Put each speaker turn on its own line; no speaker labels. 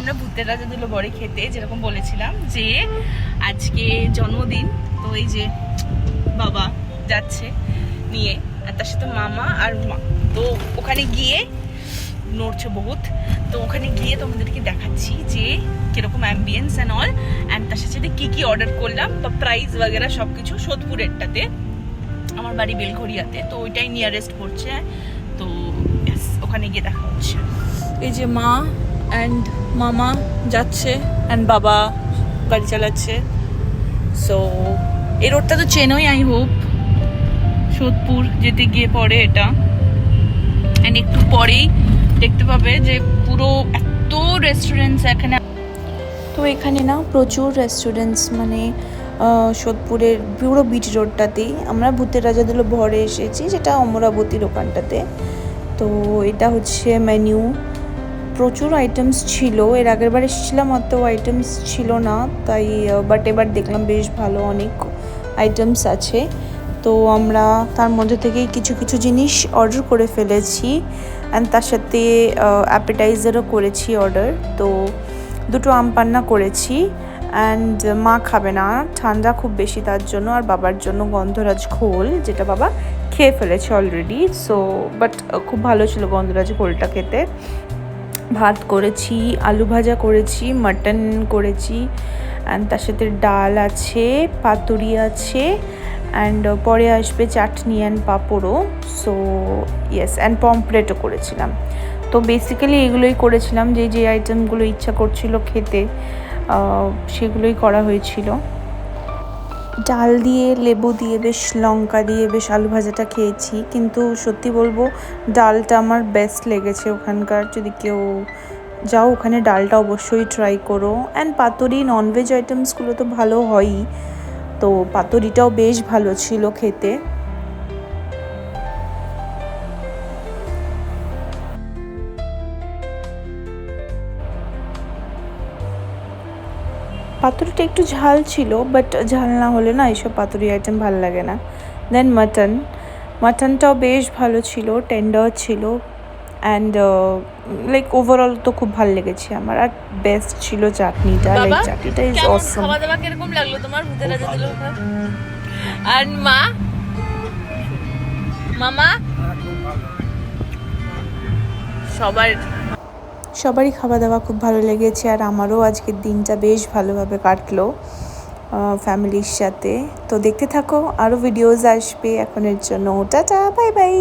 আমরা ভূতের রাজা দিল বড়ি খেতে, যেরকম বলেছিলাম যে আজকে জন্মদিন। তো এই যে বাবা যাচ্ছে নিয়ে, আর তার সাথে মামা আর মা। তো ওখানে গিয়ে নড়ছে বহুত, তো ওখানে গিয়ে তোমাদেরকে দেখাচ্ছি যে কিরকম অ্যাম্বিয়েন্স অ্যান্ড অল, অ্যান্ড তার সাথে কি কি অর্ডার করলাম বা প্রাইস বাগেরা সব কিছু। সোদপুরেরটাতে, আমার বাড়ি বেলঘরিয়াতে, তো ওইটাই নিয়ারেস্ট পড়ছে। তো ওখানে গিয়ে দেখা হচ্ছে। এই যে মা অ্যান্ড মামা যাচ্ছে, অ্যান্ড বাবা গাড়ি চালাচ্ছে। সো এই রোডটা তো চেনোই আই হোপ, সোদপুর যেতে গিয়ে পড়ে এটা। অ্যান্ড একটু পরেই দেখতে পাবে যে পুরো এত রেস্টুরেন্টস এখানে। তো এখানে না প্রচুর রেস্টুরেন্টস, মানে সোদপুরের পুরো বিচ রোডটাতেই। আমরা ভূতের রাজা দিল ভরে এসেছি, যেটা অমরাবতীর ওখানটাতে। তো এটা হচ্ছে মেনু, প্রচুর আইটেমস ছিল। এর আগের বার এসেছিলাম অত আইটেমস ছিল না, তাই বাট এবার দেখলাম বেশ ভালো অনেক আইটেমস আছে। তো আমরা তার মধ্যে থেকেই কিছু কিছু জিনিস অর্ডার করে ফেলেছি, অ্যান্ড তার সাথে অ্যাপেটাইজারও করেছি অর্ডার। তো দুটো আম পান্না করেছি, অ্যান্ড মা খাবে না, ঠান্ডা খুব বেশি তার জন্য, আর বাবার জন্য গন্ধরাজ ঘোল, যেটা বাবা খেয়ে ফেলেছে অলরেডি। সো বাট খুব ভালো ছিল গন্ধরাজ ঘোলটা খেতে। ভাত করেছি, আলু ভাজা করেছি, মাটন করেছি, অ্যান্ড তার সাথে ডাল আছে, পাতুরি আছে, অ্যান্ড পরে আসবে চাটনি অ্যান্ড পাঁপড়ও। সো ইয়েস, অ্যান্ড পমফ্রেটও করেছিলাম। তো বেসিক্যালি এগুলোই করেছিলাম, যে আইটেমগুলো ইচ্ছা করছিল খেতে সেগুলোই করা হয়েছিল। ডাল দিয়ে, লেবু দিয়ে, বেশ লঙ্কা দিয়ে বেশ আলু ভাজাটা খেয়েছি, কিন্তু সত্যি বলবো ডালটা আমার বেস্ট লেগেছে ওখানকার। যদি কেউ যাও ওখানে ডালটা অবশ্যই ট্রাই করো। অ্যান্ড পাতুরি, ননভেজ আইটেমসগুলো তো ভালো হয়ই, তো পাতুরিটাও বেশ ভালো ছিল খেতে। পাতুরিটা একটু ঝাল ছিল, বাট ঝাল না হলে না এইসব পাতুরি আইটেম ভালো লাগে না। দেন মাটনটাও বেশ ভালো ছিল, টেন্ডার ছিল, অ্যান্ড লাইক ওভারঅল তো খুব ভালো লেগেছে আমার। আর বেস্ট ছিল চাটনিটা, লাইক চাটনিটা ইজ অসম। খাওয়া দাওয়া কিরকম লাগলো তোমার ভূতের রাজা দিল? আর মামা সবারই খাওয়া দাওয়া খুব ভালো লেগেছে, আর আমারও আজকের দিনটা বেশ ভালোভাবে কাটলো ফ্যামিলির সাথে। তো দেখতে থাকো, আরও ভিডিওস আসবে। এখনের জন্য টাটা, বাই বাই।